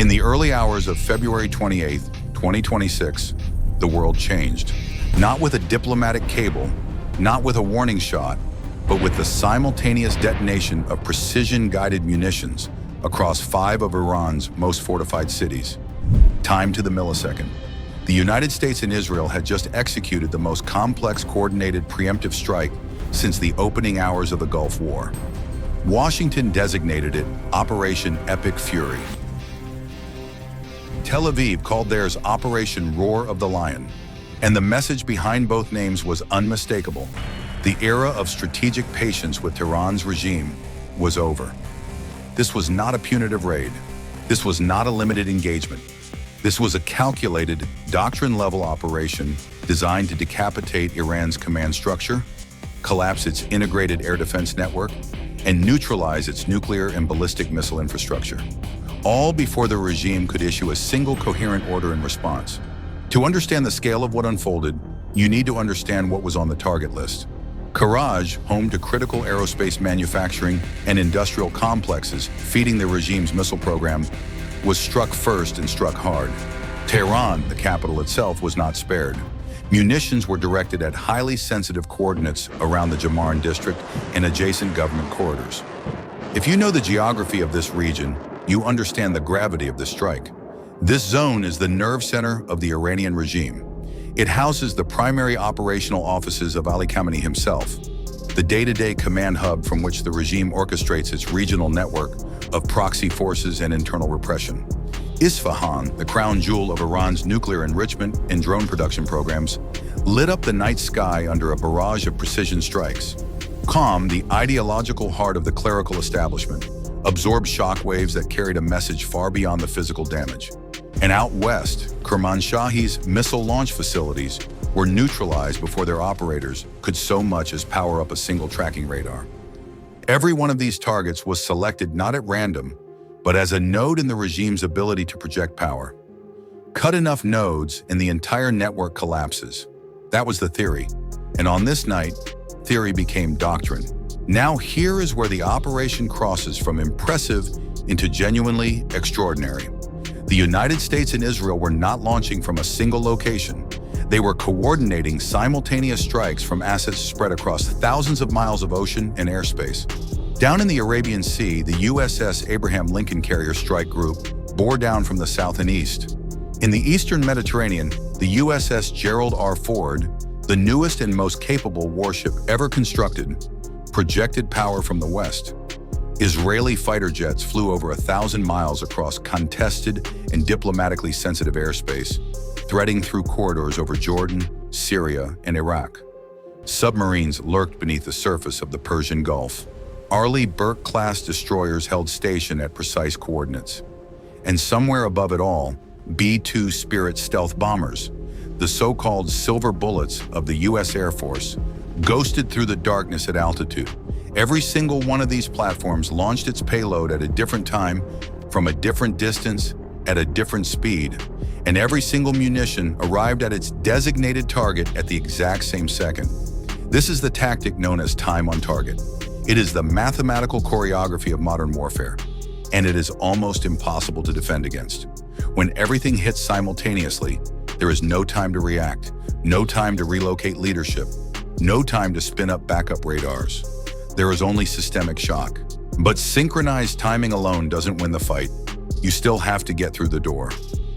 In the early hours of February 28, 2026, the world changed. Not with a diplomatic cable, not with a warning shot, but with the simultaneous detonation of precision-guided munitions across 5 of Iran's most fortified cities. Time to the millisecond. The United States and Israel had just executed the most complex coordinated preemptive strike since the opening hours of the Gulf War. Washington designated it Operation Epic Fury. Tel Aviv called theirs Operation Roar of the Lion, and the message behind both names was unmistakable. The era of strategic patience with Tehran's regime was over. This was not a punitive raid. This was not a limited engagement. This was a calculated, doctrine-level operation designed to decapitate Iran's command structure, collapse its integrated air defense network, and neutralize its nuclear and ballistic missile infrastructure, all before the regime could issue a single coherent order in response. To understand the scale of what unfolded, you need to understand what was on the target list. Karaj, home to critical aerospace manufacturing and industrial complexes feeding the regime's missile program, was struck first and struck hard. Tehran, the capital itself, was not spared. Munitions were directed at highly sensitive coordinates around the Jamaren district and adjacent government corridors. If you know the geography of this region, you understand the gravity of this strike. This zone is the nerve center of the Iranian regime. It houses the primary operational offices of Ali Khamenei himself, the day-to-day command hub from which the regime orchestrates its regional network of proxy forces and internal repression. Isfahan, the crown jewel of Iran's nuclear enrichment and drone production programs, lit up the night sky under a barrage of precision strikes. Qom, the ideological heart of the clerical establishment, absorbed shockwaves that carried a message far beyond the physical damage. And out west, Kermanshahi's missile launch facilities were neutralized before their operators could so much as power up a single tracking radar. Every one of these targets was selected not at random, but as a node in the regime's ability to project power. Cut enough nodes and the entire network collapses. That was the theory. And on this night, theory became doctrine. Now here is where the operation crosses from impressive into genuinely extraordinary. The United States and Israel were not launching from a single location. They were coordinating simultaneous strikes from assets spread across thousands of miles of ocean and airspace. Down in the Arabian Sea, the USS Abraham Lincoln Carrier Strike Group bore down from the south and east. In the eastern Mediterranean, the USS Gerald R. Ford, the newest and most capable warship ever constructed, projected power from the west. Israeli fighter jets flew over 1,000 miles across contested and diplomatically sensitive airspace, threading through corridors over Jordan, Syria, and Iraq. Submarines lurked beneath the surface of the Persian Gulf. Arleigh Burke-class destroyers held station at precise coordinates. And somewhere above it all, B-2 Spirit stealth bombers, the so-called silver bullets of the U.S. Air Force, ghosted through the darkness at altitude. Every single one of these platforms launched its payload at a different time, from a different distance, at a different speed, and every single munition arrived at its designated target at the exact same second. This is the tactic known as time on target. It is the mathematical choreography of modern warfare, and it is almost impossible to defend against. When everything hits simultaneously, there is no time to react, no time to relocate leadership, no time to spin up backup radars. There is only systemic shock. But synchronized timing alone doesn't win the fight. You still have to get through the door.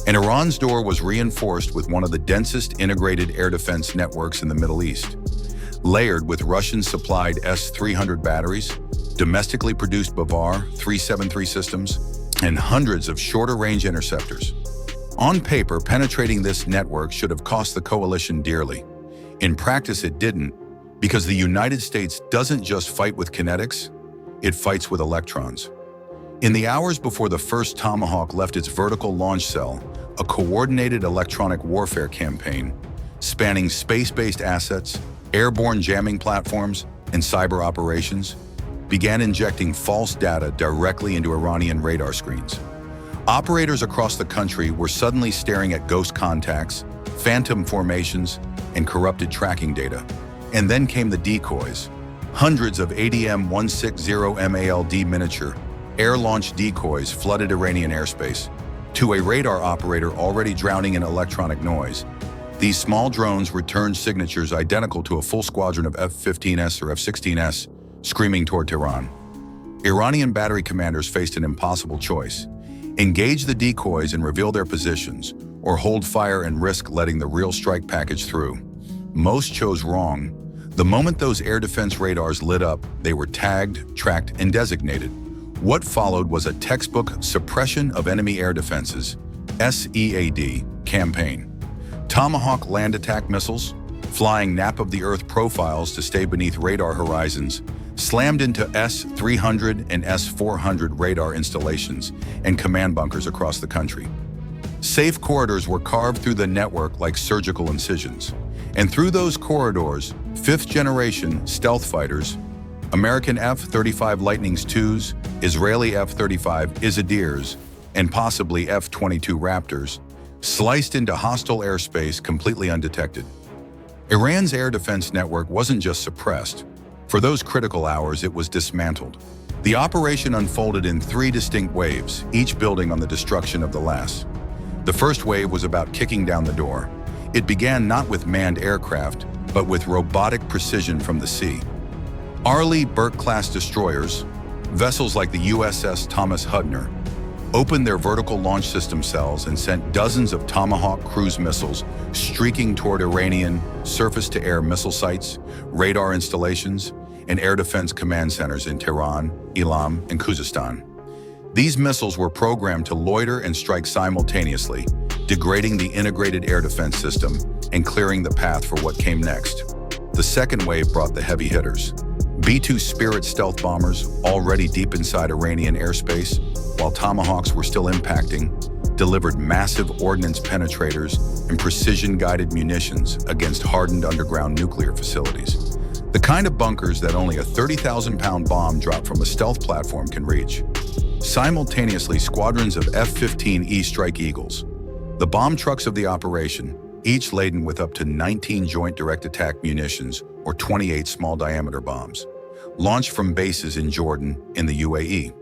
And Iran's door was reinforced with one of the densest integrated air defense networks in the Middle East. Layered with Russian-supplied S-300 batteries, domestically produced Bavar 373 systems, and hundreds of shorter-range interceptors. On paper, penetrating this network should have cost the coalition dearly. In practice, it didn't, because the United States doesn't just fight with kinetics, it fights with electrons. In the hours before the first Tomahawk left its vertical launch cell, a coordinated electronic warfare campaign, spanning space-based assets, airborne jamming platforms, and cyber operations, began injecting false data directly into Iranian radar screens. Operators across the country were suddenly staring at ghost contacts, phantom formations, and corrupted tracking data. And then came the decoys. Hundreds of ADM-160 MALD miniature, air-launched decoys flooded Iranian airspace, To a radar operator already drowning in electronic noise, these small drones returned signatures identical to a full squadron of F-15S or F-16S screaming toward Tehran. Iranian battery commanders faced an impossible choice: engage the decoys and reveal their positions, or hold fire and risk letting the real strike package through. Most chose wrong. The moment those air defense radars lit up, they were tagged, tracked, and designated. What followed was a textbook suppression of enemy air defenses, SEAD, campaign. Tomahawk land attack missiles, flying nap-of-the-earth profiles to stay beneath radar horizons, slammed into S-300 and S-400 radar installations and command bunkers across the country. Safe corridors were carved through the network like surgical incisions. And through those corridors, fifth-generation stealth fighters, American F-35 Lightnings IIs, Israeli F-35 Izadirs, and possibly F-22 Raptors, sliced into hostile airspace completely undetected. Iran's air defense network wasn't just suppressed. For those critical hours, it was dismantled. The operation unfolded in 3 distinct waves, each building on the destruction of the last. The first wave was about kicking down the door. It began not with manned aircraft, but with robotic precision from the sea. Arleigh Burke-class destroyers, vessels like the USS Thomas Hudner, opened their vertical launch system cells and sent dozens of Tomahawk cruise missiles streaking toward Iranian surface-to-air missile sites, radar installations, and air defense command centers in Tehran, Elam, and Khuzestan. These missiles were programmed to loiter and strike simultaneously, degrading the integrated air defense system and clearing the path for what came next. The second wave brought the heavy hitters. B-2 Spirit stealth bombers, already deep inside Iranian airspace, while Tomahawks were still impacting, delivered massive ordnance penetrators and precision-guided munitions against hardened underground nuclear facilities. The kind of bunkers that only a 30,000-pound bomb dropped from a stealth platform can reach. Simultaneously, squadrons of F-15E Strike Eagles, the bomb trucks of the operation, each laden with up to 19 joint direct attack munitions or 28 small-diameter bombs, launched from bases in Jordan in the UAE.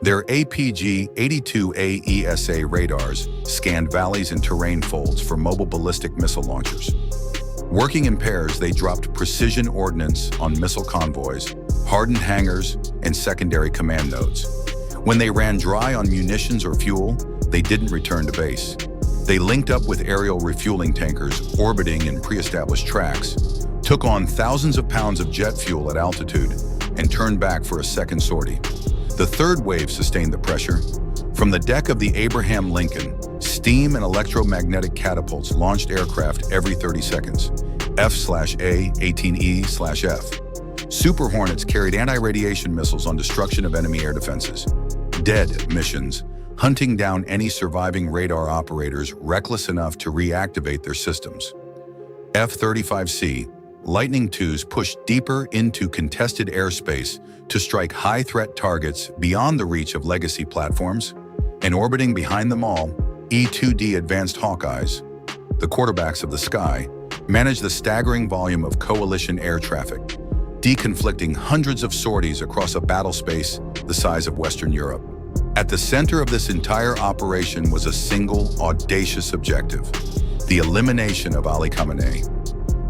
Their APG-82A ESA radars scanned valleys and terrain folds for mobile ballistic missile launchers. Working in pairs, they dropped precision ordnance on missile convoys, hardened hangars, and secondary command nodes. When they ran dry on munitions or fuel, they didn't return to base. They linked up with aerial refueling tankers orbiting in pre-established tracks, took on thousands of pounds of jet fuel at altitude, and turned back for a second sortie. The third wave sustained the pressure. From the deck of the Abraham Lincoln, steam and electromagnetic catapults launched aircraft every 30 seconds, F/A, 18E/F. Super Hornets carried anti-radiation missiles on destruction of enemy air defenses. Dead missions, hunting down any surviving radar operators reckless enough to reactivate their systems. F-35C, Lightning IIs pushed deeper into contested airspace to strike high-threat targets beyond the reach of legacy platforms, and orbiting behind them all, E-2D Advanced Hawkeyes, the quarterbacks of the sky, managed the staggering volume of coalition air traffic, deconflicting hundreds of sorties across a battle space the size of Western Europe. At the center of this entire operation was a single, audacious objective: the elimination of Ali Khamenei.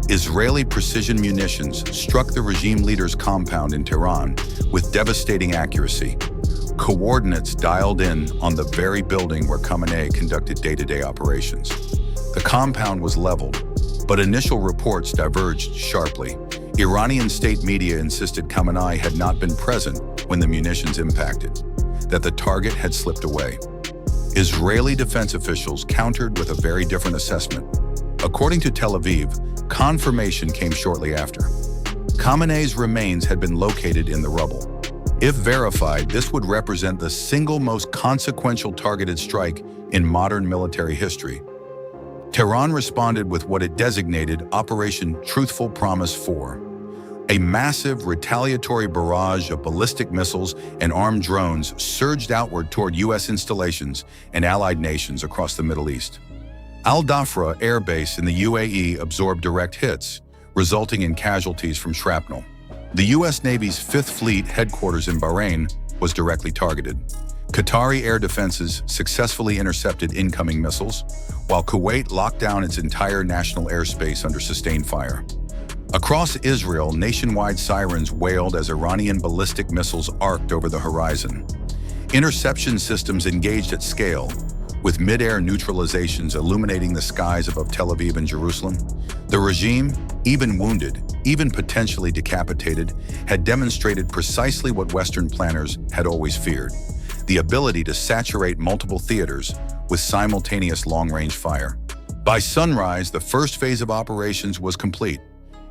Israeli precision munitions struck the regime leader's compound in Tehran with devastating accuracy. Coordinates dialed in on the very building where Khamenei conducted day-to-day operations. The compound was leveled, but initial reports diverged sharply. Iranian state media insisted Khamenei had not been present when the munitions impacted, that the target had slipped away. Israeli defense officials countered with a very different assessment. According to Tel Aviv, confirmation came shortly after. Khamenei's remains had been located in the rubble. If verified, this would represent the single most consequential targeted strike in modern military history. Tehran responded with what it designated Operation Truthful Promise 4, a massive retaliatory barrage of ballistic missiles and armed drones surged outward toward U.S. installations and allied nations across the Middle East. Al-Dhafra Air Base in the UAE absorbed direct hits, resulting in casualties from shrapnel. The U.S. Navy's 5th Fleet headquarters in Bahrain was directly targeted. Qatari air defenses successfully intercepted incoming missiles, while Kuwait locked down its entire national airspace under sustained fire. Across Israel, nationwide sirens wailed as Iranian ballistic missiles arced over the horizon. Interception systems engaged at scale, with mid-air neutralizations illuminating the skies above Tel Aviv and Jerusalem. The regime, even wounded, even potentially decapitated, had demonstrated precisely what Western planners had always feared: the ability to saturate multiple theaters with simultaneous long-range fire. By sunrise, the first phase of operations was complete.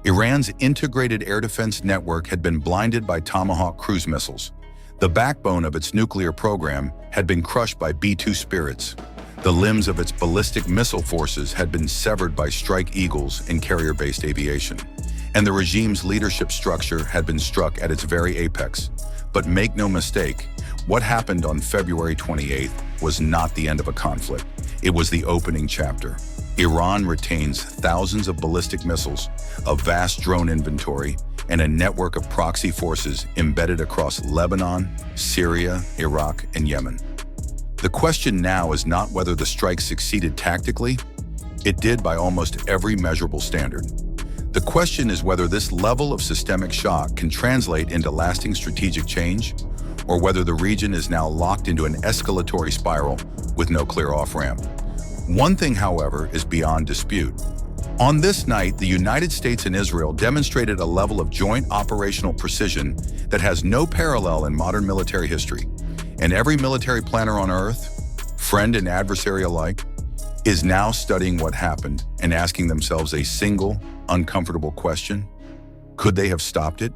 Iran's integrated air defense network had been blinded by Tomahawk cruise missiles. The backbone of its nuclear program had been crushed by B-2 Spirits. The limbs of its ballistic missile forces had been severed by Strike Eagles in carrier-based aviation. And the regime's leadership structure had been struck at its very apex. But make no mistake, what happened on February 28th was not the end of a conflict. It was the opening chapter. Iran retains thousands of ballistic missiles, a vast drone inventory, and a network of proxy forces embedded across Lebanon, Syria, Iraq, and Yemen. The question now is not whether the strike succeeded tactically. It did by almost every measurable standard. The question is whether this level of systemic shock can translate into lasting strategic change, or whether the region is now locked into an escalatory spiral with no clear off-ramp. One thing, however, is beyond dispute. On this night, the United States and Israel demonstrated a level of joint operational precision that has no parallel in modern military history. And every military planner on Earth, friend and adversary alike, is now studying what happened and asking themselves a single, uncomfortable question: could they have stopped it?